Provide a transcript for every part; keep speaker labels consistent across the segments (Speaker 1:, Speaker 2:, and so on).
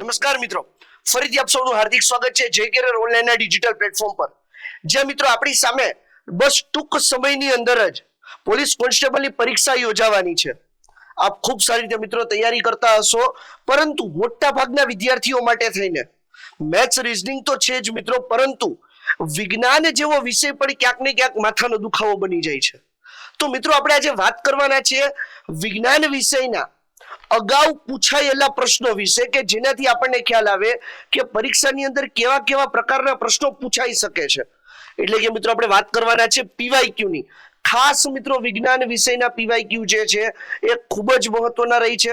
Speaker 1: નમસ્કાર મિત્રો, ફરીથી આપ સૌનું હાર્દિક સ્વાગત છે જય કેરિયર ઓનલાઈનના ડિજિટલ પ્લેટફોર્મ પર. જ્યાં મિત્રો આપણી સામે બસ ટૂંક સમયની અંદર જ પોલીસ કોન્સ્ટેબલની પરીક્ષા યોજાવાની છે. આપ ખૂબ સારી રીતે મિત્રો તૈયારી કરતા હશો, પરંતુ મોટા ભાગના વિદ્યાર્થીઓ માટે થઈને મેથ્સ રીઝનિંગ તો છે જ મિત્રો, પરંતુ વિજ્ઞાન જેવો વિષય પણ ક્યાંક ને ક્યાંક માથાનો દુખાવો બની જાય છે. તો મિત્રો આપણે આજે વાત કરવાના છીએ વિજ્ઞાન વિષયના અગાઉ પૂછાયેલા પ્રશ્નો વિશે, કે જેનાથી આપણને ખ્યાલ આવે કે પરીક્ષાની અંદર કેવા કેવા પ્રકારના પ્રશ્નો પૂછાઈ શકે છે. એટલે કે મિત્રો આપણે વાત કરવાના છે પીવાયક્યુ ની. ખાસ મિત્રો વિજ્ઞાન વિષયના પીવાયક્યુ જે છે એ ખૂબ જ મહત્વના રહી છે.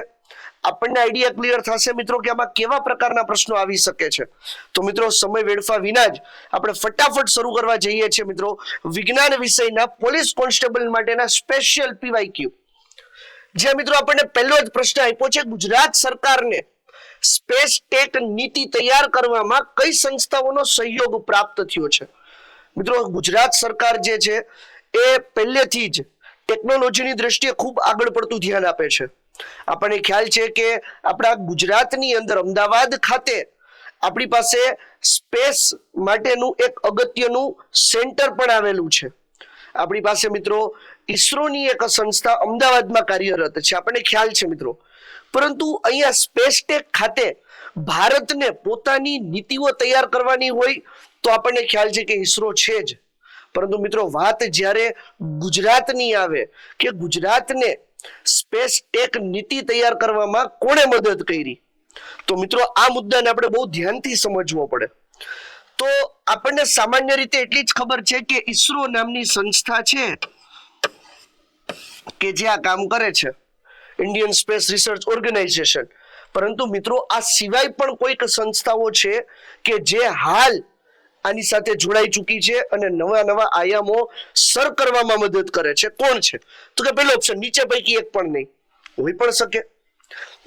Speaker 1: આપણને આઈડિયા ક્લિયર થશે મિત્રો કે આમાં કેવા પ્રકારના પ્રશ્નો આવી શકે છે. તો મિત્રો સમય વેડફા વિના જ આપણે ફટાફટ શરૂ કરવા જઈએ છીએ મિત્રો વિજ્ઞાન વિષયના પોલીસ કોન્સ્ટેબલ માટેના સ્પેશિયલ પીવાયક્યુ. જે મિત્રો આપણને પહેલો જ પ્રશ્ન આપ્યો છે, ગુજરાત સરકારને સ્પેસ ટેક નીતિ તૈયાર કરવામાં કઈ સંસ્થાઓનો સહયોગ પ્રાપ્ત થયો છે? મિત્રો ગુજરાત સરકાર જે છે એ પહેલેથી જ ટેકનોલોજીની દ્રષ્ટિએ ખૂબ આગળ પડતું ધ્યાન આપે છે. આપણને ખ્યાલ છે કે આપણા ગુજરાતની અંદર અમદાવાદ ખાતે આપણી પાસે સ્પેસ માટેનું એક અગત્યનું સેન્ટર પણ આવેલું છે. આપણી પાસે મિત્રો ઈસરોની એક સંસ્થા અમદાવાદમાં કાર્યરત છે, આપણને ખ્યાલ છે મિત્રો. પરંતુ અહીંયા સ્પેસ ટેક ખાતે ભારતને પોતાની નીતિઓ તૈયાર કરવાની હોય તો આપણને ખ્યાલ છે કે ઈસરો છે જ. પરંતુ મિત્રો વાત જ્યારે ગુજરાતની આવે કે ગુજરાતને સ્પેસ ટેક નીતિ તૈયાર કરવામાં કોણે મદદ કરી, તો મિત્રો આ મુદ્દાને આપણે બહુ ધ્યાનથી સમજવો પડે. તો આપણને સામાન્ય રીતે એટલી જ ખબર છે કે ઈસરો નામની સંસ્થા છે કે જે આ કામ કરે છે, ઇન્ડિયન સ્પેસ રિસર્ચ ઓર્ગેનાઇઝેશન. પરંતુ મિત્રો આ સિવાય પણ કોઈક સંસ્થાઓ છે કે જે હાલ આની સાથે જોડાઈ ચૂકી છે અને નવા નવા આયામો સર કરવામાં મદદ કરે છે. કોણ છે? તો કે પહેલો ઓપ્શન નીચે પૈકી એક પણ નહીં હોઈ પણ શકે.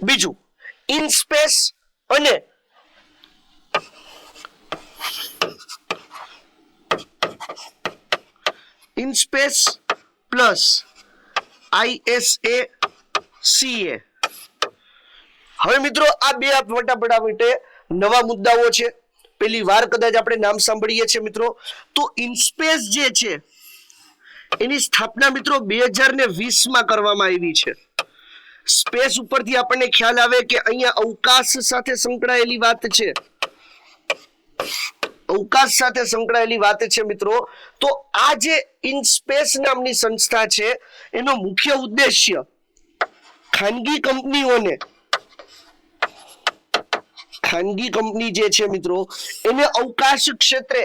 Speaker 1: બીજું ઇનસ્પેસ અને ઇનસ્પેસ પ્લસ ISACA. હવે મિત્રો આ બે ફટાફટ માટે નવા મુદ્દાઓ છે, પહેલી વાર કદાચ આપણે નામ સાંભળીએ છીએ મિત્રો. તો ઇનસ્પેસ જે છે એની સ્થાપના મિત્રો 2020માં કરવામાં આવી છે. સ્પેસ ઉપરથી આપણને ખ્યાલ આવે કે અહીંયા અવકાશ સાથે સંકળાયેલી વાત છે, અવકાશ સાથે સંકળાયેલી વાત છે મિત્રો. તો આ જે ઇનસ્પેસ નામની સંસ્થા છે એનો મુખ્ય ઉદ્દેશ્ય ખાનગી કંપની જે છે મિત્રો એને અવકાશ ક્ષેત્રે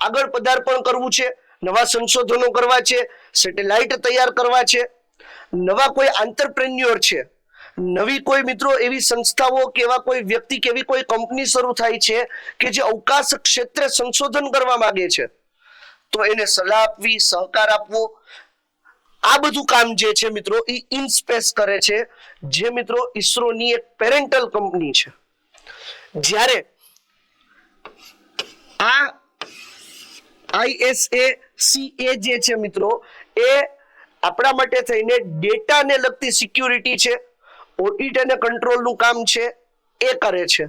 Speaker 1: આગળ પદાર્પણ કરવું છે, નવા સંશોધનો કરવા છે, સેટેલાઇટ તૈયાર કરવા છે, નવા કોઈ આંતરપ્રેન્યોર છે, નવી કોઈ મિત્રો એવી સંસ્થાઓ કે એવા કોઈ વ્યક્તિ કે એવી કોઈ કંપની શરૂ થાય છે કે જે અવકાશ ક્ષેત્રે સંશોધન કરવા માંગે છે, તો એને સલાહ આપવી, સહકાર આપવો, આ બધું કામ જે છે મિત્રો એ ઇનસ્પેસ કરે છે, જે મિત્રો ઈસરોની એક પેરેન્ટલ કંપની છે. જ્યારે આ ISACA જે છે મિત્રો એ આપણા માટે થઈને ડેટાને લગતી સિક્યુરિટી છે, ઓડિટ અને કંટ્રોલનું કામ છે એ કરે છે.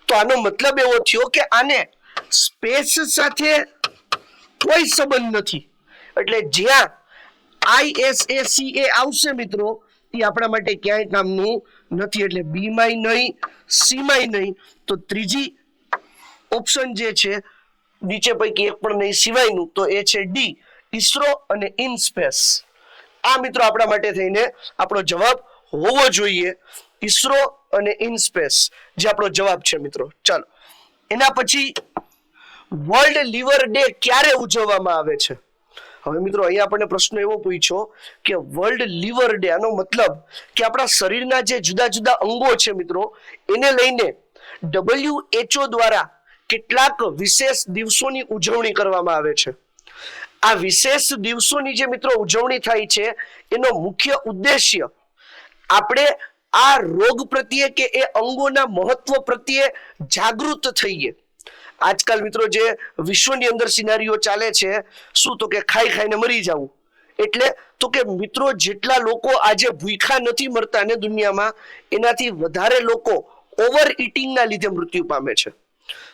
Speaker 1: તો આનો મતલબ એવો થયો કે આને સ્પેસ સાથે કોઈ સંબંધ નથી. એટલે જ્યાં ISACA આવશે મિત્રો એ આપણા માટે ક્યાંય કામનું નથી. એટલે બી માય નહીં, સી માય નહીં, તો ત્રીજી ઓપ્શન જે છે નીચે પૈકી એક પણ નહીં સિવાયનું, તો એ છે ડી, ઈસરો અને ઇનસ્પેસ. આ મિત્રો આપણા માટે થઈને આપણો જવાબ હોવો જોઈએ, ઈસરો અને ઇનસ્પેસ જે આપણો જવાબ છે મિત્રો. ચાલો એના પછી વર્લ્ડ લીવર ડે ક્યારે ઉજવવામાં આવે છે? હવે મિત્રો અહીંયા આપણને પ્રશ્ન એવો પૂછ્યો કે વર્લ્ડ લીવર ડે, આનો મતલબ કે આપણા શરીરના જે જુદા જુદા અંગો છે મિત્રો એને લઈને WHO દ્વારા કેટલાક વિશેષ દિવસોની ઉજવણી કરવામાં આવે છે. આ વિશેષ દિવસોની જે મિત્રો ઉજવણી થાય છે એનો મુખ્ય ઉદ્દેશ્ય આપણે આ રોગ પ્રત્યે કે એ અંગોના મહત્વ પ્રત્યે જાગૃત થઈએ. આજકાલ મિત્રો જે વિશ્વની અંદર સિનારીઓ ચાલે છે શું, તો કે ખાઈ ખાઈને મરી જવું. એટલે તો કે મિત્રો જેટલા લોકો આજે ભૂખ્યા નથી મરતા ને દુનિયામાં, એનાથી વધારે લોકો ઓવર ઇટિંગના લીધે મૃત્યુ પામે છે.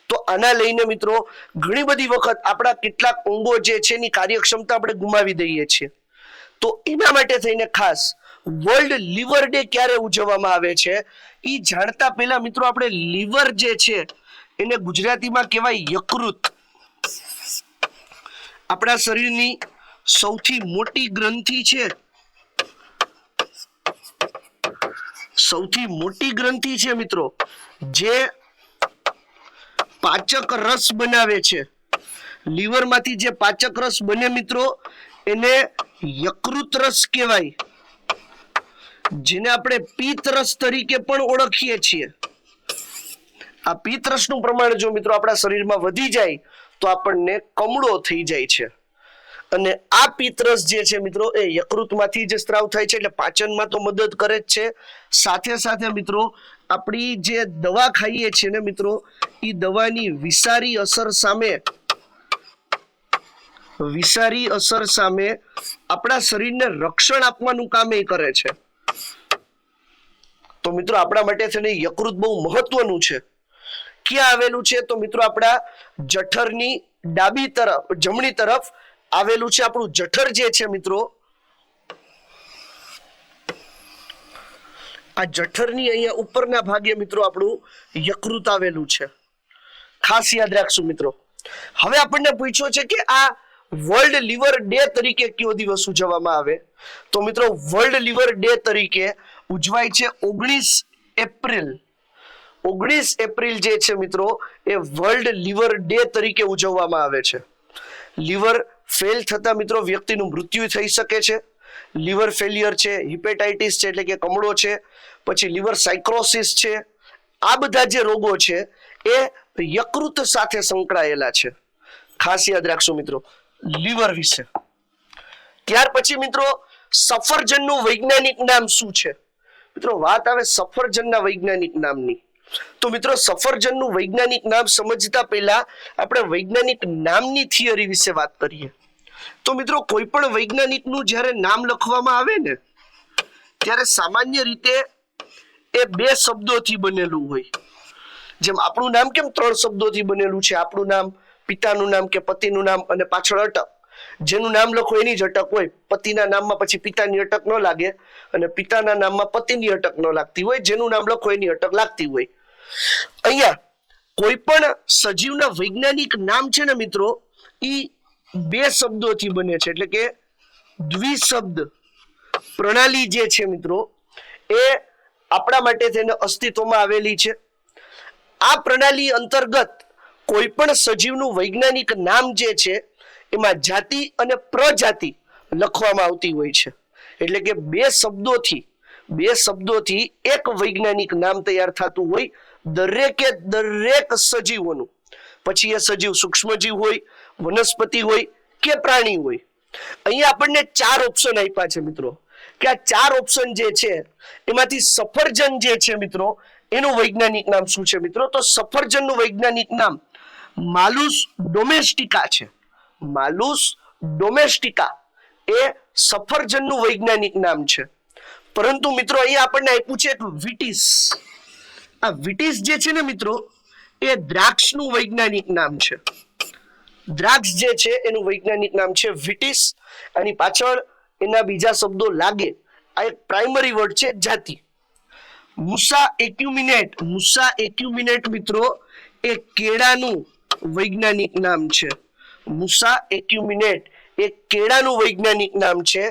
Speaker 1: તો આના લઈને મિત્રો ઘણી બધી વખત આપણા કેટલાક અંગો જે છે એની કાર્યક્ષમતા આપણે ગુમાવી દઈએ છીએ. તો એના માટે થઈને ખાસ વર્લ્ડ લીવર ડે ક્યારે ઉજવવામાં આવે છે એ જાણતા પહેલા મિત્રો આપણે લીવર જે છે એને ગુજરાતીમાં કહેવાય યકૃત. આપણા શરીરની સૌથી મોટી ગ્રંથિ છે, સૌથી મોટી ગ્રંથિ છે મિત્રો, જે પાચક રસ બનાવે છે. લીવરમાંથી જે પાચક રસ બને મિત્રો એને યકૃત રસ કહેવાય, જેને આપણે પિત્ત રસ તરીકે પણ ઓળખીએ છીએ. આ પિત્ત રસનું પ્રમાણ જો મિત્રો આપણા શરીરમાં વધી જાય તો આપણને કમળો થઈ જાય છે. અને આ પિત્ત રસ જે છે મિત્રો એ યકૃતમાંથી જ સ્ત્રાવ થાય છે, એટલે પાચનમાં તો મદદ કરે જ છે. સાથે સાથે મિત્રો આપણી જે દવા ખાઈએ છીએ ને મિત્રો એ દવાની વિષારી અસર સામે આપણા શરીરને રક્ષણ આપવાનું કામ એ કરે છે. તો મિત્રો આપણા માટે થઈને યકૃત બહુ મહત્વનું છે. ક્યાં આવેલું છે તો મિત્રો આપણા જઠરની જમણી તરફ આવેલું છે. આપણું જઠર જે છે મિત્રો, આ જઠરની અહીંયા ઉપરના ભાગે મિત્રો આપણું યકૃત આવેલું છે. ખાસ યાદ રાખશું મિત્રો. હવે આપણને પૂછ્યો છે કે આ વર્લ્ડ લીવર ડે તરીકે કયો દિવસ ઉજવવામાં આવે તો મિત્રો વર્લ્ડ લીવર ડે તરીકે ઉજવાય છે 19 એપ્રિલ. 19 એપ્રિલ જે છે મિત્રો એ વર્લ્ડ લીવર ડે તરીકે ઉજવવામાં આવે છે. લીવર ફેલ થતા મિત્રો વ્યક્તિનું મૃત્યુ થઈ શકે છે. લીવર ફેલિયર છે, હિપેટાઇટિસ છે એટલે કે કમળો છે, પછી લીવર સાયક્રોસિસ છે, આ બધા જે રોગો છે એ યકૃત સાથે સંકળાયેલા છે. ખાસ યાદ રાખશું મિત્રો લીવર વિશે. ત્યાર પછી મિત્રો સફરજનનું વૈજ્ઞાનિક નામ શું છે? મિત્રો વાત આવે સફરજનના વૈજ્ઞાનિક નામની તો મિત્રો સફરજનનું વૈજ્ઞાનિક નામ સમજતા પહેલા આપણે વૈજ્ઞાનિક નામની થિયરી વિશે વાત કરીએ. તો મિત્રો કોઈ પણ વૈજ્ઞાનિકનું જ્યારે નામ લખવામાં આવે ને ત્યારે સામાન્ય રીતે એ 2 શબ્દોથી બનેલું હોય. જેમ આપણું નામ કેમ 3 શબ્દોથી બનેલું છે, આપણું નામ, પિતાનું નામ કે પતિનું નામ અને પાછળ અટક. જેનું નામ લખો એની જ અટક હોય. પતિના નામમાં પછી પિતાની અટક ન લાગે અને પિતાના નામમાં પતિની અટક ન લાગતી હોય. જેનું નામ લખો એની અટક લાગતી હોય. અહીંયા કોઈ પણ સજીવના વૈજ્ઞાનિક નામ છે ને મિત્રો એ 2 શબ્દોથી બને છે, એટલે કે દ્વિશબ્દ પ્રણાલી જે છે મિત્રો એ આપણા માટે થઈને અસ્તિત્વમાં આવેલી છે. આ પ્રણાલી અંતર્ગત કોઈ પણ સજીવનું વૈજ્ઞાનિક નામ જે છે એમાં જાતિ અને પ્રજાતિ લખવામાં આવતી હોય છે. એટલે કે 2 શબ્દોથી એક વૈજ્ઞાનિક નામ તૈયાર થતું હોય દરેક સજીવોનું. પછી એ સજીવ સૂક્ષ્મજીવ હોય, વનસ્પતિ હોય કે પ્રાણી હોય. અહીંયા આપણને 4 ઓપ્શન આપ્યા છે મિત્રો કે આ 4 ઓપ્શન જે છે એમાંથી સફરજન જે છે મિત્રો એનું વૈજ્ઞાનિક નામ શું છે મિત્રો? તો સફરજનનું વૈજ્ઞાનિક નામ માલુસ ડોમેસ્ટિકા છે. માલુસ ડોમેસ્ટિકા એ સફરજનનું વૈજ્ઞાનિક નામ છે. પરંતુ મિત્રો અહીંયા આપણને આપ્યું છે વિટીસ. આ વિટીસ જે છે ને મિત્રો એ દ્રાક્ષનું વૈજ્ઞાનિક નામ છે. દ્રાક્ષ જે છે એનું વૈજ્ઞાનિક નામ છે વિટીસ. આની પાછળ એના બીજા શબ્દો લાગે. આ એક પ્રાઇમરી વર્ડ છે જાતિ. મુસા એક્યુમિનેટ મિત્રો એ કેળાનું વૈજ્ઞાનિક નામ છે. મુસા એક્યુમિનેટ એ કેળાનું વૈજ્ઞાનિક નામ છે.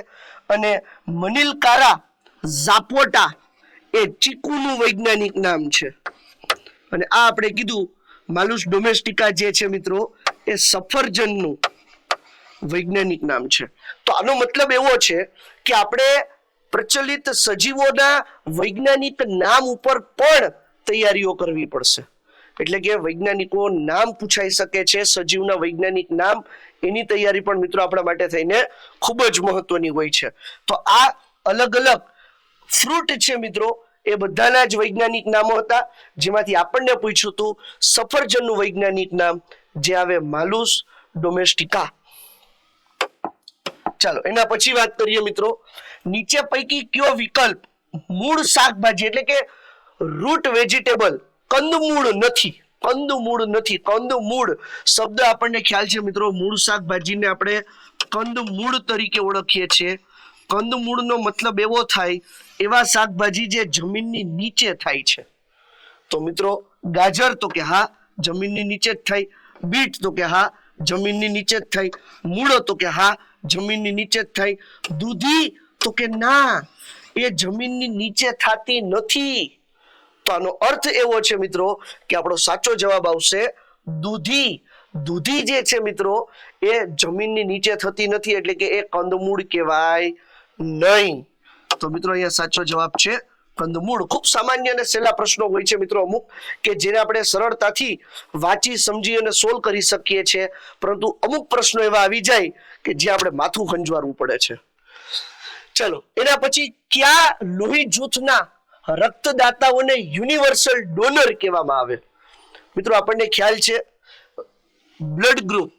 Speaker 1: અને મનિલકારા ઝાપોટા એ ચીકુનું વૈજ્ઞાનિક નામ છે. અને આ આપણે કીધું માલુસ ડોમેસ્ટિકા જે છે મિત્રો એ સફરજનનું વૈજ્ઞાનિક નામ છે. તો આનો મતલબ એવો છે કે આપણે પ્રચલિત સજીવોના વૈજ્ઞાનિક નામ ઉપર પણ તૈયારીઓ કરવી પડશે. એટલે કે વૈજ્ઞાનિકો નામ પૂછાઈ શકે છે, સજીવના વૈજ્ઞાનિક નામ, એની તૈયારી પણ મિત્રો આપણા માટે થઈને ખૂબ જ મહત્વની હોય છે. તો આ અલગ અલગ ફ્રૂટ છે મિત્રો એ બધાના જ વૈજ્ઞાનિક નામો હતા, જેમાંથી આપણને પૂછ્યું હતું સફરજનનું વૈજ્ઞાનિક નામ જે આવે માલુસ ડોમેસ્ટિકા. ચાલો એના પછી વાત કરીએ મિત્રો, નીચે પૈકી કયો વિકલ્પ મૂળ શાકભાજી એટલે કે રૂટ વેજીટેબલ, કંદમૂળ નથી. કંદમૂળ નથી. કંદમૂળ શબ્દ આપણને ખ્યાલ છે મિત્રો, મૂળ શાકભાજીને આપણે કંદમૂળ તરીકે ઓળખીએ છીએ. કંદમૂળનો મતલબ એવો થાય એવા શાકભાજી જે જમીનની નીચે થાય છે. તો મિત્રો ગાજર તો કે હા જમીનની નીચે જ થાય, બીટ તો કે હા જમીનની નીચે જ થાય, મૂળો તો કે હા જમીનની નીચે જ થાય, દૂધી તો કે ના એ જમીનની નીચે થતી નથી. તો આનો અર્થ એવો છે મિત્રો કે આપણો સાચો જવાબ આવશે દૂધી. દૂધી જે છે મિત્રો એ જમીનની નીચે થતી નથી, એટલે કે એ કંદમૂળ કહેવાય નહીં. તો મિત્રો અહીંયા સાચો જવાબ છે કંદમૂળ. ખૂબ સામાન્ય અને સહેલા પ્રશ્નો હોય છે મિત્રો અમુક, કે જેને આપણે સરળતાથી વાંચી સમજી અને સોલ્વ કરી શકીએ છીએ, પરંતુ અમુક પ્રશ્નો એવા આવી જાય કે જે આપણે માથું ખંજવારવું પડે છે. ચલો એના પછી કયા લોહી જૂથના રક્તદાતાઓને યુનિવર્સલ ડોનર કહેવામાં આવે? મિત્રો આપણને ખ્યાલ છે બ્લડ ગ્રુપ.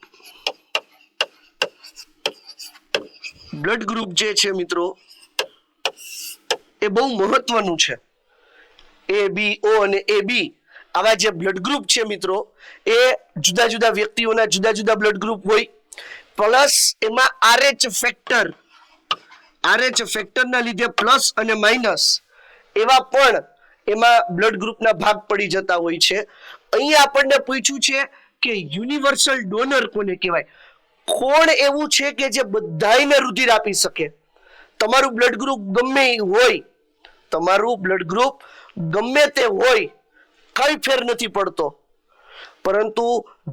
Speaker 1: બ્લડ ગ્રુપ જે છે મિત્રો એ બહુ મહત્વનું છે. એ બી ઓ અને એ બી આવા જે બ્લડ ગ્રુપ છે મિત્રો એ જુદા જુદા વ્યક્તિઓના જુદા જુદા બ્લડ ગ્રુપ હોય, પ્લસ એમાં RH ફેક્ટરના લીધે પ્લસ અને માઇનસ એવા પણ એમાં બ્લડ ગ્રુપના ભાગ પડી જતા હોય છે. અહીંયા આપણને પૂછ્યું છે કે યુનિવર્સલ ડોનર કોને કહેવાય? કોણ એવું છે કે જે બધાયને રુધિર આપી શકે? તમારું બ્લડ ગ્રુપ ગમે હોય, તમારું બ્લડ ગ્રુપ ગમે તે હોય, કઈ ફેર નથી પડતો, પરંતુ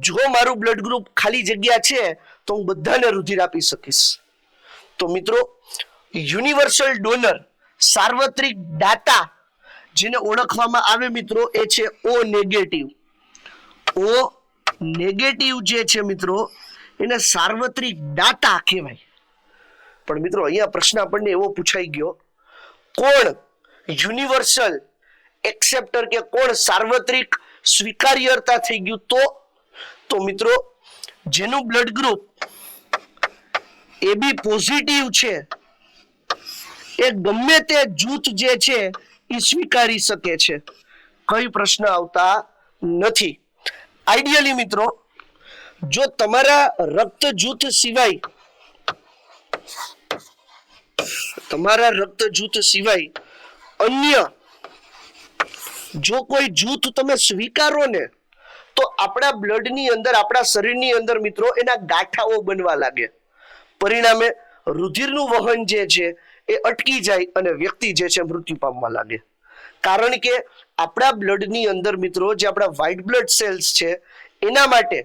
Speaker 1: જો મારું બ્લડ ગ્રુપ ખાલી જગ્યા છે તો હું બધાને રુધિર આપી શકીશ. તો મિત્રો યુનિવર્સલ ડોનર, સાર્વત્રિક દાતા જેને ઓળખવામાં આવે મિત્રો એ છે O નેગેટિવ. O નેગેટિવ જે છે મિત્રો એને સાર્વત્રિક દાતા કહેવાય. પણ મિત્રો અહીંયા પ્રશ્ન આપણને એવો પૂછાઈ ગયો, કોણ યુનિવર્સલ એક્સેપ્ટર કે કોણ સાર્વત્રિક સ્વીકાર્યતા થઈ ગયું? તો મિત્રો જેનું બ્લડ ગ્રુપ AB પોઝિટિવ છે એ ગમે તે જૂથ જે છે એ સ્વીકારી શકે છે, કઈ પ્રશ્ન આવતા નથી. આઈડિયલી મિત્રો જો તમારા રક્ત જૂથ સિવાય અન્ય જો કોઈ જૂથ તમે સ્વીકારો ને તો આપણા બ્લડની અંદર, આપણા શરીરની અંદર મિત્રો એના ગાંઠાઓ બનવા લાગે. પરિણામે રુધિરનું વહન જે છે એ અટકી જાય અને વ્યક્તિ જે છે મૃત્યુ પામવા લાગે. કારણ કે આપણા બ્લડની અંદર મિત્રો જે આપણા વ્હાઇટ બ્લડ સેલ્સ છે એના માટે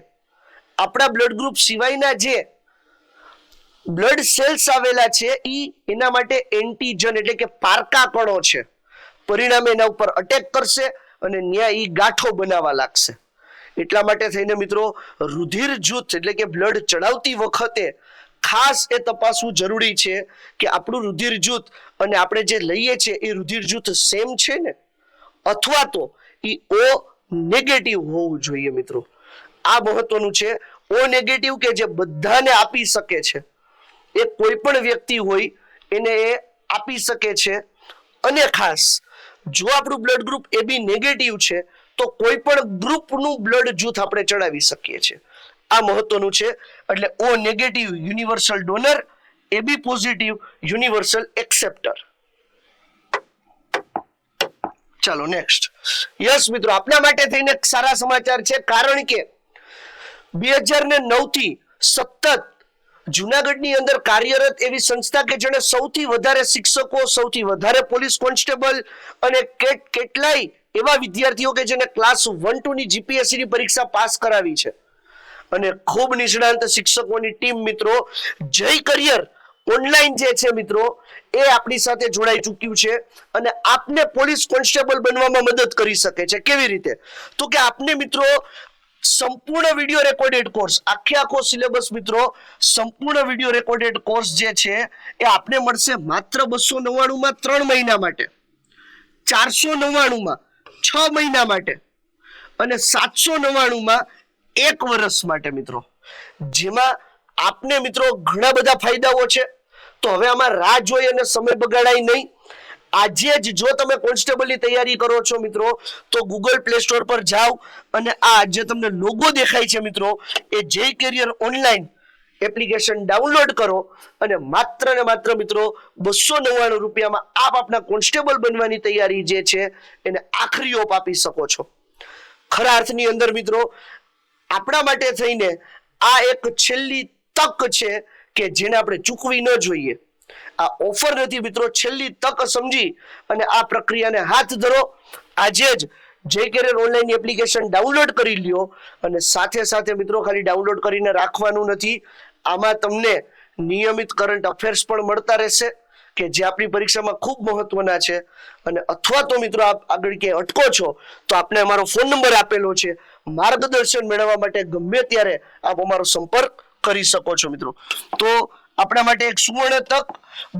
Speaker 1: આપણા બ્લડ ગ્રુપ સિવાયના જે બ્લડ સેલ્સ આવેલા છે એના માટે એન્ટીજન એટલે કે પારકા કણો છે. પરિણામે એના ઉપર અટેક કરશે અને ન્યા ગાંઠો બનાવવા લાગશે. એટલા માટે થઈને મિત્રો રુધિર જૂથ એટલે કે બ્લડ ચડાવતી વખતે ખાસ એ તપાસવું જરૂરી છે કે આપણું રુધિર જૂથ અને આપણે જે લઈએ છીએ એ રુધિર જૂથ સેમ છે ને, અથવા તો એ O નેગેટિવ હોવું જોઈએ મિત્રો. આ મહત્વનું છે. O નેગેટિવ કે જે બધાને આપી શકે છે, એ કોઈ પણ વ્યક્તિ હોય એને એ આપી શકે છે. અને ખાસ જો આપણું બ્લડ ગ્રુપ AB નેગેટિવ છે તો કોઈ પણ ગ્રુપનું બ્લડ જૂથ આપણે ચડાવી શકીએ છીએ. આ મહત્વનું છે. એટલે O negative universal donor, AB positive universal acceptor. ચાલો નેક્સ્ટ. યસ મિત્રો આપના માટે થઈને સારા સમાચાર છે, કારણ કે 2009 થી સતત જુનાગઢની અંદર કાર્યરત એવી સંસ્થા કે જેણે સૌથી વધારે શિક્ષકો, સૌથી વધારે પોલીસ કોન્સ્ટેબલ અને કેટલાય એવા વિદ્યાર્થીઓ કે જેને ક્લાસ 1-2 ની GPSC ની પરીક્ષા પાસ કરાવી છે, અને ખૂબ નિષ્ણાંત શિક્ષકોની ટીમ મિત્રો જય કરિયર ઓનલાઈન જે છે મિત્રો એ આપણી સાથે જોડાઈ ચૂક્યું છે અને આપને પોલીસ કોન્સ્ટેબલ બનવામાં મદદ કરી શકે છે. કેવી રીતે? તો કે આપને મિત્રો સંપૂર્ણ વિડિયો રેકોર્ડેડ કોર્સ, આખો સિલેબસ મિત્રો સંપૂર્ણ વિડિયો રેકોર્ડેડ કોર્સ જે છે એ આપને મળશે માત્ર 299 માં 3 મહિના માટે, 499 માં 6 મહિના માટે અને 799 માં 1 વર્ષ માટે મિત્રો. જેમાં આપને મિત્રો ઘણા બધા ફાયદાઓ છે. તો હવે આમાં રાહ જોઈ અને સમય બગાડાય નહીં. આજે જ જો તમે કોન્સ્ટેબલની તૈયારી કરો છો મિત્રો તો ગૂગલ પ્લે સ્ટોર પર જાઓ અને આ જે તમને લોગો દેખાય છે મિત્રો એ જય કેરિયર ઓનલાઈન એપ્લિકેશન ડાઉનલોડ કરો અને માત્ર મિત્રો 299 રૂપિયામાં આપ આપના કોન્સ્ટેબલ બનવાની તૈયારી જે છે એને આખરી ઓપ આપી શકો છો. ખરા અર્થની અંદર મિત્રો આપણા માટે થઈને આ એક છેલ્લી તક છે કે જેને આપણે ચૂકવી ન જોઈએ. આ ઓફર નથી મિત્રો, છેલ્લી તક સમજી અને આ પ્રક્રિયાને હાથ ધરો. આજે જ જય કેરિયર ઓનલાઈન એપ્લિકેશન ડાઉનલોડ કરી લ્યો અને સાથે મિત્રો ખાલી ડાઉનલોડ કરીને રાખવાનું નથી. આમાં તમને નિયમિત કરંટ અફેર્સ પણ મળતા રહેશે કે જે આપણી પરીક્ષામાં ખૂબ મહત્વના છે. અને અથવા તો મિત્રો આપ આગળ ક્યાંય અટકો છો તો આપને અમારો ફોન નંબર આપેલો છે. માર્ગદર્શન મેળવવા માટે ગમે ત્યારે આપ અમારો સંપર્ક કરી શકો છો મિત્રો. તો આપણા માટે એક સુવર્ણ તક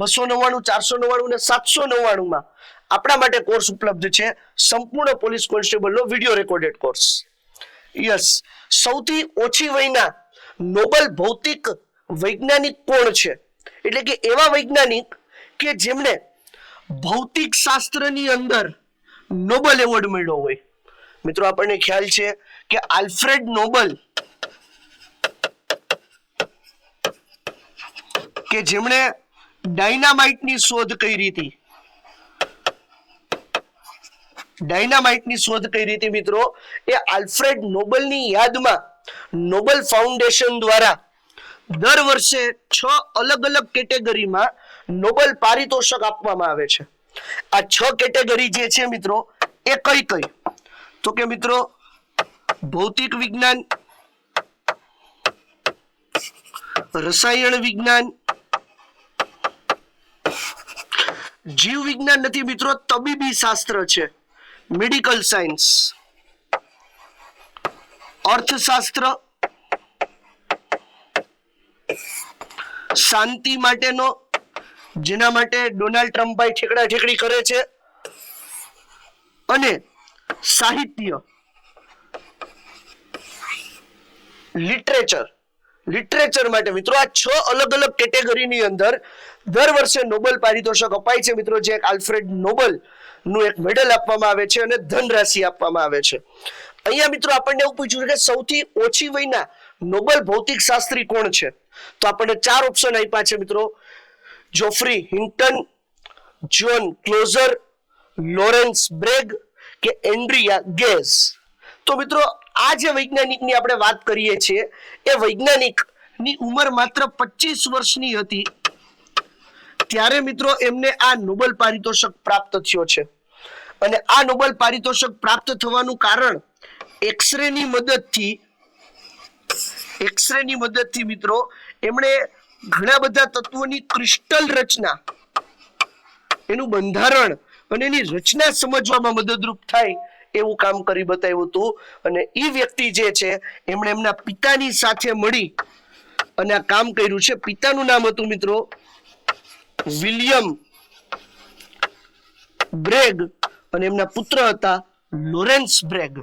Speaker 1: 299, 499 અને 799 માં આપણા માટે કોર્સ ઉપલબ્ધ છે, સંપૂર્ણ પોલીસ કોન્સ્ટેબલનો વિડિયો રેકોર્ડેડ કોર્સ. યસ, સૌથી ઓછી વયના નોબેલ ભૌતિક વૈજ્ઞાનિક કોણ છે? એટલે કે એવા વૈજ્ઞાનિક કે જેમણે ભૌતિક શાસ્ત્રની અંદર નોબેલ એવોર્ડ મળ્યો હોય. મિત્રો આપણને ખ્યાલ છે કે આલ્ફ્રેડ નોબલ કે જેમણે ડાયનામાઇટની શોધ કરી હતી. ડાયનામાઇટની શોધ કરી હતી મિત્રો, એ આલ્ફ્રેડ નોબલની યાદમાં નોબેલ ફાઉન્ડેશન દ્વારા દર વર્ષે 6 અલગ અલગ કેટેગરીમાં નોબેલ પારિતોષક આપવામાં આવે છે. આ 6 કેટેગરી જે છે મિત્રો એ કઈ કઈ? તો કે મિત્રો ભૌતિક વિજ્ઞાન, રસાયણ વિજ્ઞાન, જીવ વિજ્ઞાન નથી મિત્રો, તબીબી શાસ્ત્ર છે, મેડિકલ સાયન્સ, અર્થશાસ્ત્ર, શાંતિ માટેનો જેના માટે ડોનાલ્ડ ટ્રમ્પભાઈ ઠેકડા ઠેકડી કરે છે, અને સાહિત્ય, લિટરેચર માટે મિત્રો આ 6 અલગ અલગ કેટેગરીની અંદર દર વર્ષે નોબેલ પારિતોષક અપાય છે મિત્રો, જે આલ્ફ્રેડ નોબલ નું એક મેડલ આપવામાં આવે છે અને ધનરાશિ આપવામાં આવે છે. અહીંયા મિત્રો આપણને એવું પૂછ્યું કે સૌથી ઓછી વયના નોબેલ ભૌતિક શાસ્ત્રી કોણ છે? તો આપણને 4 ઓપ્શન આપ્યા છે મિત્રો: Geoffrey Hinton, John Clauser, Lawrence Bragg કે એન્ડ્રિયા ગેઝ. તો મિત્રો આ જે વૈજ્ઞાનિકની આપણે વાત કરીએ છીએ એ વૈજ્ઞાનિકની ઉંમર માત્ર 25 વર્ષની હતી ત્યારે મિત્રો એમને આ નોબેલ પારિતોષક પ્રાપ્ત થયો છે. અને આ નોબેલ પારિતોષક પ્રાપ્ત થવાનું કારણ એક્સરે ની મદદથી મિત્રો એમણે ઘણા બધા તત્વોની ક્રિસ્ટલ રચના, એનું બંધારણ અને એની રચના સમજવામાં મદદરૂપ થાય એવું કામ કરી બતાવ્યું હતું. અને એ વ્યક્તિ જે છે એમણે એમના પિતાની સાથે મળી અને આ કામ કર્યું છે. પિતાનું નામ હતું મિત્રો વિલિયમ બ્રેગ અને એમના પુત્ર હતા લોરેન્સ બ્રેગ.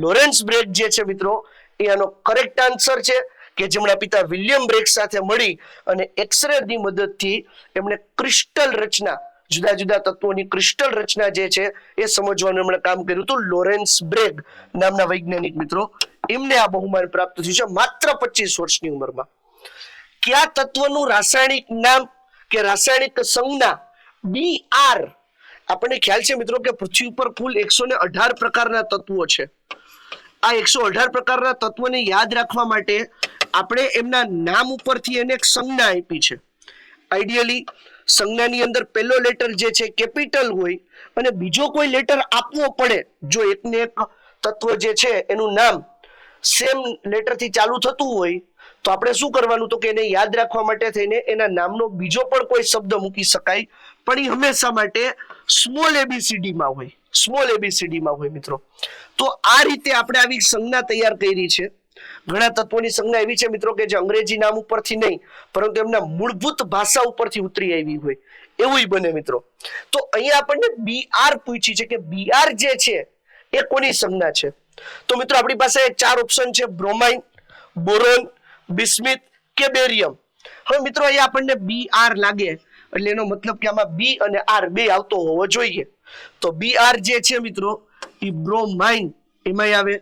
Speaker 1: લોરેન્સ બ્રેગ જે છે મિત્રો એ આનો કરેક્ટ આન્સર છે કે જેમના પિતા વિલિયમ બ્રેગ સાથે મળી અને એક્સરે ની મદદથી એમણે ક્રિસ્ટલ રચના, જુદા જુદા તત્વોની ક્રિસ્ટલ રચના જે છે એ સમજવાનું એમણે કામ કર્યું હતું. લોરેન્સ બ્રેગ નામના વૈજ્ઞાનિક મિત્રો એમને આ બહુમાન પ્રાપ્ત થયું છે માત્ર 25 વર્ષની ઉંમરમાં. કયા તત્વનું રાસાયણિક નામ કે રાસાયણિક સંજ્ઞા Br? આપણને ખ્યાલ છે મિત્રો કે પૃથ્વી ઉપર કુલ 118 પ્રકારના તત્વો છે. આ 118 પ્રકારના તત્વોને યાદ રાખવા માટે આપણે એમના નામ ઉપરથી એને એક સંજ્ઞા આપી છે. આઈડિયલી સંજ્ઞાની અંદર પહેલો લેટર જે છે કેપિટલ હોય અને બીજો કોઈ લેટર આપવો પડે, જો એકને એક તત્વ જે છે એનું નામ સેમ લેટર થી ચાલુ થતું હોય તો આપણે શું કરવાનું? તો કે એને યાદ રાખવા માટે થઈને એના નામનો બીજો પણ કોઈ શબ્દ મૂકી શકાય, પણ એ હંમેશા માટે સ્મોલ એબીસીડીમાં હોય મિત્રો. તો આ રીતે આપણે આવી સંજ્ઞા તૈયાર કરી છે. ઘણા તત્વોની સંજ્ઞા એવી છે મિત્રો કે જે અંગ્રેજી નામ ઉપરથી નહીં પરંતુ એમના મૂળભૂત ભાષા ઉપરથી ઉતરી આવી હોય એવું બને મિત્રો. તો અહીંયા આપણને Br પૂછી છે કે Br જે છે એ કોની સંજ્ઞા છે? તો મિત્રો આપણી પાસે 4 ઓપ્શન છે: બ્રોમાઇન, બોરોન, બિસ્મિથ કે બેરિયમ. હવે મિત્રો અહીંયા આપણને Br લાગે એટલે એનો મતલબ કે આમાં બી અને આર બે આવતો હોવો જોઈએ. તો બી આર જે છે મિત્રો એ બ્રોમાઇન એમાં આવે,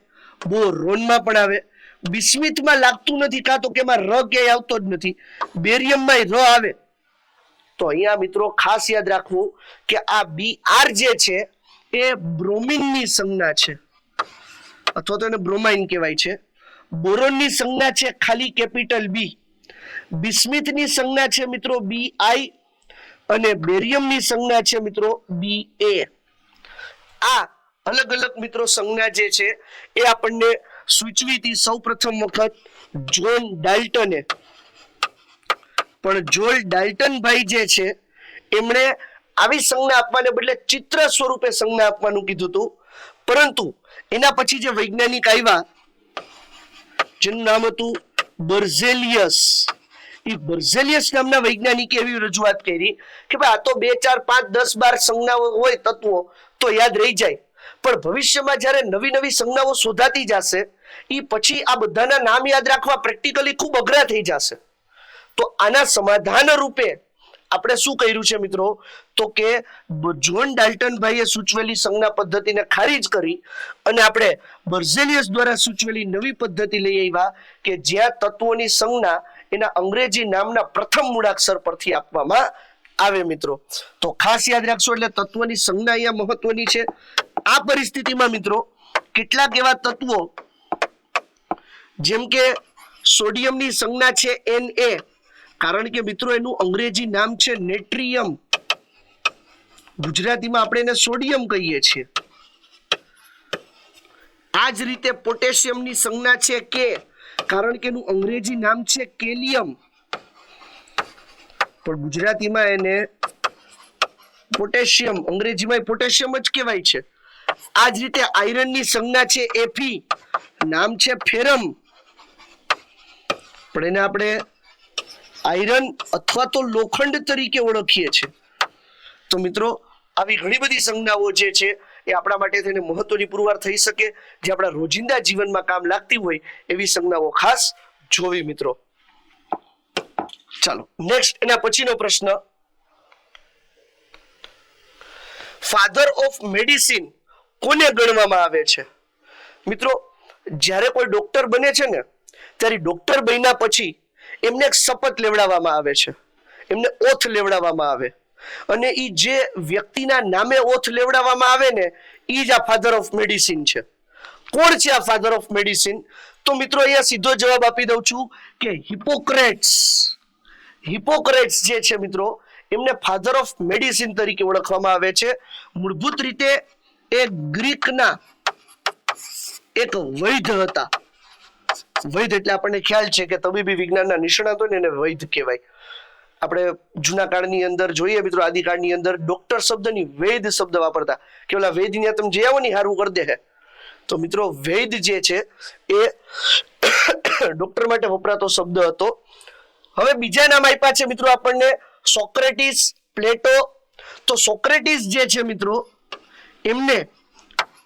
Speaker 1: બોરોનમાં પણ આવે, બિસ્મિથમાં લાગતું નથી, કાં તો કે એમાં ર ક્યાંય આવતો જ નથી, બેરિયમમાં ર આવે. તો અહીંયા મિત્રો ખાસ યાદ રાખવું કે આ બી આર જે છે એ બ્રોમિનની સંજ્ઞા છે, અથવા તો એને બ્રોમાઇન કહેવાય છે. બોરોનની સંજ્ઞા છે ખાલી કેપિટલ બી, બિસ્મિથની સંજ્ઞા છે મિત્રો બી આઈ, અને બેરિયમની સંજ્ઞા છે મિત્રો બી એ. આ અલગ અલગ મિત્રો સંજ્ઞા જે છે એ આપણને સૂચવી હતી સૌ પ્રથમ વખત જ્હોન ડાલ્ટને. પણ જ્હોન ડાલ્ટન ભાઈ જે છે એમણે આવી સંજ્ઞા આપવાને બદલે ચિત્ર સ્વરૂપે સંજ્ઞા આપવાનું કીધું હતું. પરંતુ એના પછી જે વૈજ્ઞાનિક આવ્યા જેનું નામ હતું બર્ઝેલિયસ, એ બર્ઝેલિયસ નામના વૈજ્ઞાનિકે એવી રજૂઆત કરી કે ભાઈ આ તો 2, 4, 5, 10, 12 સંજ્ઞાઓ હોય તત્વો તો યાદ રહી જાય, પણ ભવિષ્યમાં જ્યારે નવી નવી સંજ્ઞાઓ શોધાતી જશે એ પછી આ બધાના નામ યાદ રાખવા પ્રેક્ટિકલી ખૂબ અઘરા થઈ જશે. તો આના સમાધાન રૂપે આપણે શું કર્યું છે મિત્રો, તો કે જ્હોન ડાલ્ટન ભાઈએ સૂચવેલી સંજ્ઞા પદ્ધતિને ખારીજ કરી અને આપણે બર્ઝેલિયસ દ્વારા સૂચવેલી નવી પદ્ધતિ લઈ આવ્યા કે જ્યાં તત્વોની સંજ્ઞા એના અંગ્રેજી નામના પ્રથમ મૂળાક્ષર પરથી આપવામાં આવે મિત્રો. તો ખાસ યાદ રાખશો, એટલે તત્વની સંજ્ઞા અહીંયા મહત્વની છે. આ પરિસ્થિતિમાં મિત્રો કેટલાક એવા તત્વો જેમ કે સોડિયમની સંજ્ઞા છે Na, કારણ કે મિત્રો એનું અંગ્રેજી નામ છે નેટ્રિયમ, ગુજરાતીમાં આપણે એને સોડિયમ કહીએ છીએ. આ જ રીતે પોટેશિયમની સંજ્ઞા છે કે, કારણ કે એનું અંગ્રેજી નામ છે કેલિયમ, પણ ગુજરાતીમાં એને પોટેશિયમ, અંગ્રેજીમાં પોટેશિયમ જ કહેવાય છે. આ જ રીતે આયરનની સંજ્ઞા છે Fe, નામ છે ફેરમ, પણ એને આપણે આયરન અથવા તો લોખંડ તરીકે ઓળખીએ છીએ. તો મિત્રો આવી ઘણી બધી સંજ્ઞાઓ જે છે એ આપણા માટે થઈને મહત્વની પુરવાર થઈ શકે, જે આપણા રોજિંદા જીવનમાં કામ લાગતી હોય એવી સંજ્ઞાઓ ખાસ જોવી મિત્રો. ચાલો નેક્સ્ટ, એના પછીનો પ્રશ્ન, ફાધર ઓફ મેડિસિન કોને ગણવામાં આવે છે? મિત્રો જ્યારે કોઈ ડોક્ટર બને છે ને ત્યારે ડોક્ટર બન્યા પછી એમને એક શપથ લેવડાવવામાં આવે છે, એમને ઓથ લેવડાવવામાં આવે, અને એ જે વ્યક્તિના નામે ઓથ લેવડાવવામાં આવે ને એ જ આ ફાધર ઓફ મેડિસિન છે. કોણ છે આ ફાધર ઓફ મેડિસિન? તો મિત્રો અહીંયા સીધો જવાબ આપી દઉં છું કે હિપોક્રેટ્સ. હિપોક્રેટ્સ જે છે મિત્રો એમને ફાધર ઓફ મેડિસિન તરીકે ઓળખવામાં આવે છે. મૂળભૂત રીતે એ ગ્રીકના એક વૈદ્ય હતા. વૈદ્ય એટલે આપણને ખ્યાલ છે કે તબીબી વિજ્ઞાનના નિષ્ણાત હોય ને એને વૈદ્ય કહેવાય. આપણે જૂના કાળની અંદર જોઈએ મિત્રો, આદિકાળની અંદર ડોક્ટર શબ્દની વૈદ શબ્દ વાપરતા કે ઓલા વૈદ્યને તમે જે આવો ને હારું કરી દે. તો મિત્રો વૈદ જે છે એ ડોક્ટર માટે વપરાતો શબ્દ હતો. હવે બીજા નામ આપ્યા છે મિત્રો આપણને સોક્રેટિસ, પ્લેટો. તો સોક્રેટિસ જે છે મિત્રો એમને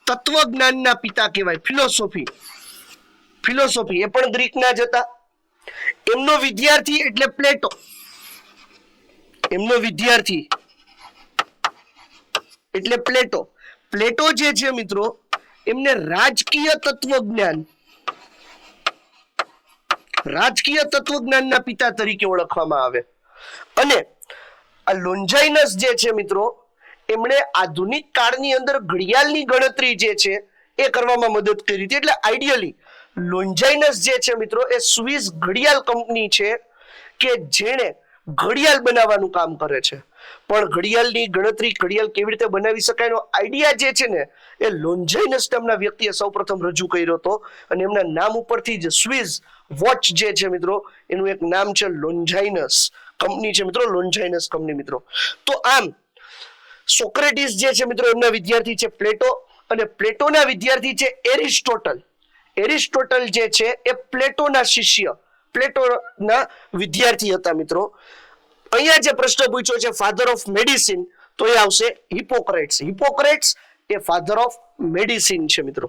Speaker 1: તત્વજ્ઞાનના પિતા કહેવાય, ફિલોસોફી એ પણ ગ્રીકના જ હતા. એમનો વિદ્યાર્થી એટલે પ્લેટો, એમનો વિદ્યાર્થી એટલે પ્લેટો. પ્લેટો જે છે મિત્રો એમને રાજકીય તત્વજ્ઞાનના પિતા તરીકે ઓળખવામાં આવે. અને આ લોન્જાઇનસ જે છે મિત્રો એમણે આધુનિક કાળની અંદર ઘડિયાળની ગણતરી જે છે એ કરવામાં મદદ કરી હતી. એટલે આઈડિયલી લોન્જાઇનસ જે છે મિત્રો એ સ્વિસ ઘડિયાળ કંપની છે કે જેણે ઘડિયાળ બનાવવાનું કામ કરે છે. પણ ઘડિયાળની ગણતરી, ઘડિયાળ કેવી રીતે બનાવી શકાય એનો આઈડિયા જે છે ને એ લોન્જાઇનસ નામના વ્યક્તિએ સૌપ્રથમ રજૂ કર્યો હતો. અને એમના નામ ઉપરથી જ સ્વિસ વોચ જે છે મિત્રો એનું એક નામ છે લોન્જાઇનસ કંપની છે મિત્રો, લોન્જાઇનસ કંપની મિત્રો. તો આમ સોક્રેટિસ જે છે મિત્રો એમના વિદ્યાર્થી છે પ્લેટો, અને પ્લેટોના વિદ્યાર્થી છે એરિસ્ટોટલ. એરિસ્ટોટલ જે છે એ પ્લેટોના શિષ્ય, પ્લેટોના વિદ્યાર્થી હતા મિત્રો. અહીંયા જે પ્રશ્ન પૂછ્યો છે ફાધર ઓફ મેડિસિન, તો એ આવશે હિપોક્રેટ્સ. હિપોક્રેટ્સ એ ફાધર ઓફ મેડિસિન છે મિત્રો.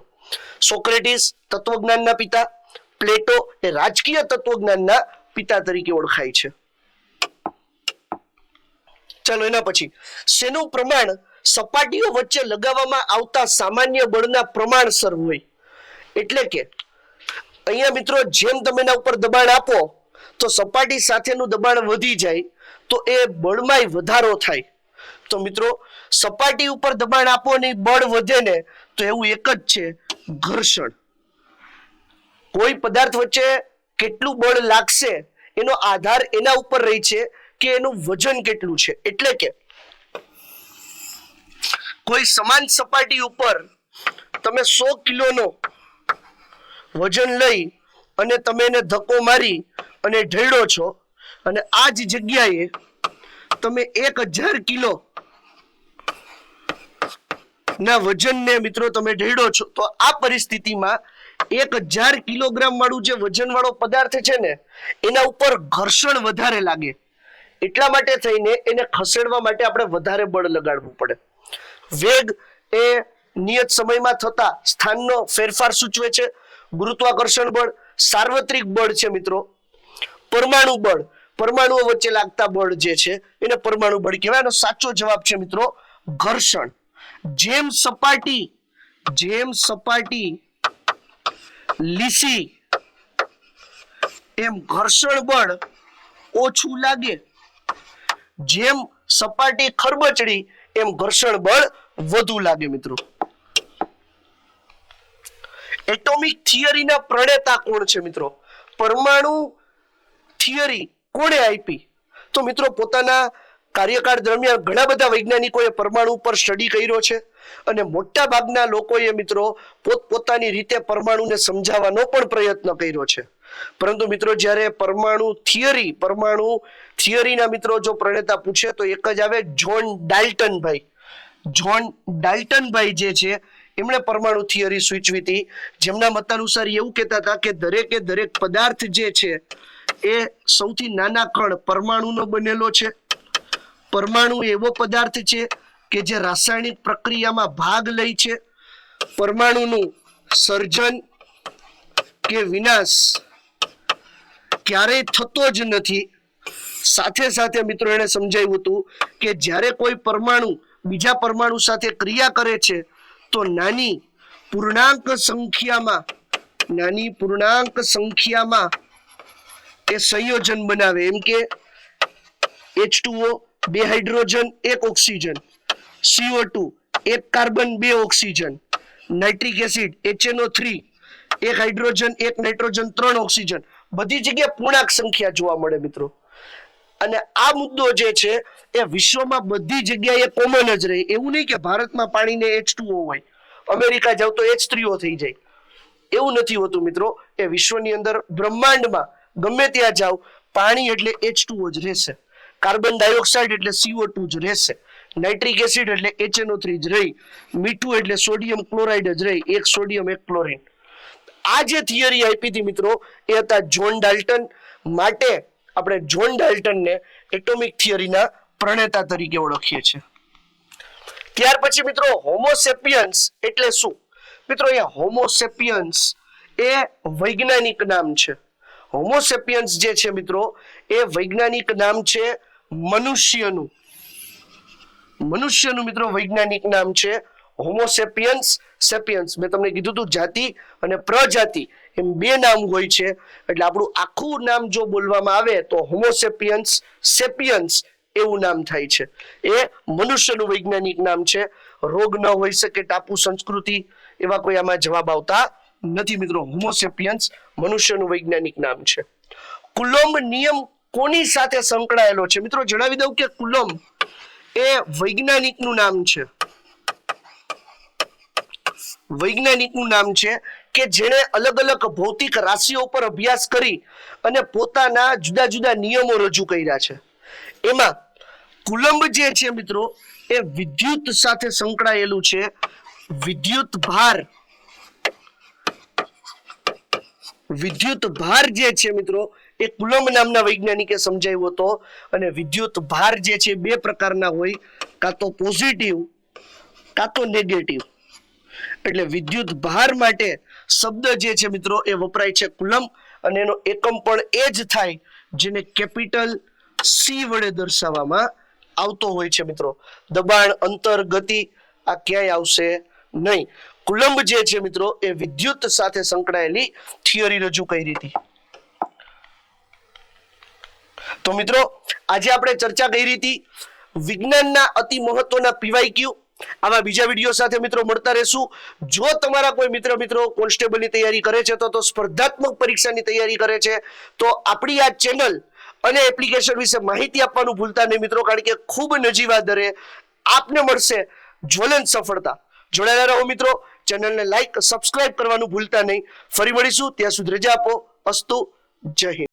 Speaker 1: સોક્રેટિસ તત્વજ્ઞાનના પિતા, પ્લેટો એ રાજકીય તત્વજ્ઞાનના પિતા તરીકે ઓળખાય છે. ચાલો એના પછી શેનું પ્રમાણ સપાટીઓ વચ્ચે લગાવવામાં આવતા સામાન્ય બળના પ્રમાણસર હોય? એટલે કે અહીંયા મિત્રો જેમ તમે એના ઉપર દબાણ આપો તો સપાટી સાથેનું દબાણ વધી જાય તો એ બળમાંય વધારો થાય. તો મિત્રો સપાટી ઉપર દબાણ આપો ને બળ વધે ને તો એવું એક જ છે, ઘર્ષણ. કોઈ પદાર્થ વચ્ચે કેટલું બળ લાગશે એનો આધાર એના ઉપર રહી છે કે એનું વજન કેટલું છે. એટલે કે કોઈ સમાન સપાટી ઉપર તમે 100 કિલોનો વજન લઈ અને તમે એને ધક્કો મારી અને ઢળ્યો છો અને આ જ જગ્યાએ તમે 1000 કિલો ના વજનને મિત્રો તમે ઢળ્યો છો તો આ પરિસ્થિતિમાં 1000 કિલોગ્રામ વાળું જે વજન વાળો પદાર્થ છે ને એના ઉપર ઘર્ષણ વધારે લાગે. એટલા માટે થઈને એને ખસેડવા માટે આપણે વધારે બળ લગાડવું પડે. વેગ એ નિયત સમયમાં થતા સ્થાનનો ફેરફાર સૂચવે છે. ગુરુત્વાકર્ષણ બળ સાર્વત્રિક બળ છે મિત્રો. પરમાણુ બળ, પરમાણુઓ વચ્ચે લાગતા બળ જે છે એને પરમાણુ બળ કહેવાય. એનો સાચો જવાબ છે મિત્રો ઘર્ષણ. જેમ સપાટી લીસી એમ ઘર્ષણ બળ ઓછું લાગે, જેમ સપાટી ખરબચડી એમ ઘર્ષણ બળ વધુ લાગે. મિત્રો એટોમિક થિયરીના પ્રણેતા કોણ છે મિત્રો? પરમાણુ થિયરી કોણે આપી? તો મિત્રો પોતાના કાર્યકાળ દરમિયાન ઘણા બધા વૈજ્ઞાનિકોએ પરમાણુ પર સ્ટડી કર્યો છે અને મોટા ભાગના લોકોએ મિત્રો પોતપોતાની રીતે પરમાણુને સમજાવવાનો પણ પ્રયત્ન કર્યો છે. પરંતુ મિત્રો જ્યારે પરમાણુ થિયરીના મિત્રો જો પ્રણેતા પૂછે તો એક જ આવે, જ્હોન ડાલ્ટનભાઈ. જ્હોન ડાલ્ટનભાઈ જે છે એમણે પરમાણુ થિયરી સૂચવી હતી, જેમના મતાનુસાર એવું કહેતા હતા કે દરેકે દરેક પદાર્થ જે છે એ સૌથી નાના કણ પરમાણુનો બનેલો છે. પરમાણુ એવો પદાર્થ છે કે જે રાસાયણિક પ્રક્રિયામાં ભાગ લે છે. પરમાણુનું સર્જન કે વિનાશ ક્યારેય થતો જ નથી. સાથે સાથે મિત્રો એને સમજાવ્યું હતું કે જ્યારે કોઈ પરમાણુ બીજા પરમાણુ સાથે ક્રિયા કરે છે તો નાની પૂર્ણાંક સંખ્યામાં એ સંયોજન બનાવે. એમ કે H2O 2 hydrogen 1 oxygen, CO2 1 carbon 2 oxygen, nitric acid HNO3 1 hydrogen 1 nitrogen 3 oxygen. બધી જગ્યાએ પૂર્ણાંક સંખ્યા જોવા મળે મિત્રો. અને આ મુદ્દો જે છે એ વિશ્વમાં બધી જગ્યાએ કોમન જ રહે. એવું નહીં કે ભારતમાં પાણીને H2O હોય, અમેરિકા જાવ તો H3O થઈ જાય, એવું નથી હોતું મિત્રો. એ વિશ્વની અંદર બ્રહ્માંડમાં ગમે ત્યાં જાવ પાણી એટલે H2O જ રહેશે, કાર્બન ડાયોક્સાઇડ એટલે CO2 જ રહેશે, નાઇટ્રિક એસિડ એટલે HNO3 જ રહી, મીઠું એટલે સોડિયમ ક્લોરાઇડ જ રહી, 1 સોડિયમ 1 ક્લોરીન. આ જે થિયરી આપી હતી મિત્રો એ હતા જ્હોન ડાલ્ટન. માટે આપણે જ્હોન ડાલ્ટનને એટોમિક થિયરીના પ્રણેતા તરીકે ઓળખીએ છીએ. ત્યાર પછી મિત્રો હોમોસેપિયન્સ એટલે શું? મિત્રો અહીંયા હોમોસેપિયન્સ એ વૈજ્ઞાનિક નામ છે. હોમોસેપિયન્સ જે છે મિત્રો એ વૈજ્ઞાનિક નામ છે મનુષ્યનું મિત્રો વૈજ્ઞાનિક નામ છે હોમોસેપિયન્સ. સેપિયન્સ મેં તમને કીધું હતું જાતિ અને પ્રજાતિ એમ બે નામ હોય છે. એટલે આપણું આખું નામ જો બોલવામાં આવે તો હોમોસેપિયન્સ સેપિયન્સ એવું નામ થાય છે. એ મનુષ્યનું વૈજ્ઞાનિક નામ છે. રોગ ન હોઈ શકે, ટાપુ સંસ્કૃતિ એવા કોઈ આમાં જવાબ આવતા નથી મિત્રો. હોમોસેપિયન્સ મનુષ્યનું વૈજ્ઞાનિક નામ છે. કુલોમ્બ નિયમ કોની સાથે સંકળાયેલો છે? મિત્રો જણાવી દઉં કે કુલોમ્બ એ વૈજ્ઞાનિકનું નામ છે. વૈજ્ઞાનિકનું નામ છે કે જેણે અલગ અલગ ભૌતિક રાશિઓ પર અભ્યાસ કરી અને પોતાના જુદા જુદા નિયમો રજૂ કર્યા છે. એમાં કુલંબ જે છે મિત્રો એ વિદ્યુત સાથે સંકળાયેલું છે. વિદ્યુત ભાર જે છે મિત્રો એ કુલંબ નામના વૈજ્ઞાનિકે સમજાવ્યો હતો. અને વિદ્યુત ભાર જે છે બે પ્રકારના હોય, કાં તો પોઝિટિવ કાં તો નેગેટિવ. એટલે વિદ્યુત ભાર માટે શબ્દ જે છે મિત્રો એ વપરાય છે કુલંબ, અને એનો એકમ પણ એ જ થાય જેને કેપિટલ C વડે દર્શાવવામાં આવતો હોય છે મિત્રો. દબાણ, અંતર, ગતિ આ ક્યાંય આવશે નહીં. કુલંબ જે છે મિત્રો એ વિદ્યુત સાથે સંકળાયેલી થિયરી રજૂ કરી હતી. તો મિત્રો આજે આપણે ચર્ચા કરી હતી વિજ્ઞાનના અતિ મહત્વના પીવાયક્યુ. આવા બીજા વિડીયો સાથે મિત્રો મળતા રહેશું. જો તમારા કોઈ મિત્રો કોન્સ્ટેબલની તૈયારી કરે છે તો સ્પર્ધાત્મક પરીક્ષાની તૈયારી કરે છે તો આપણી આ ચેનલ અને એપ્લિકેશન વિશે માહિતી આપવાનું ભૂલતા નહીં મિત્રો, કારણ કે ખૂબ નજીવા દરે આપને મળશે જ્વલંત સફળતા. જોડાયેલા રહો મિત્રો, ચેનલને લાઈક સબસ્ક્રાઇબ કરવાનું ભૂલતા નહીં. ફરી મળીશું, ત્યાં સુધી રજા આપો. અસ્તુ, જય હિન્દ.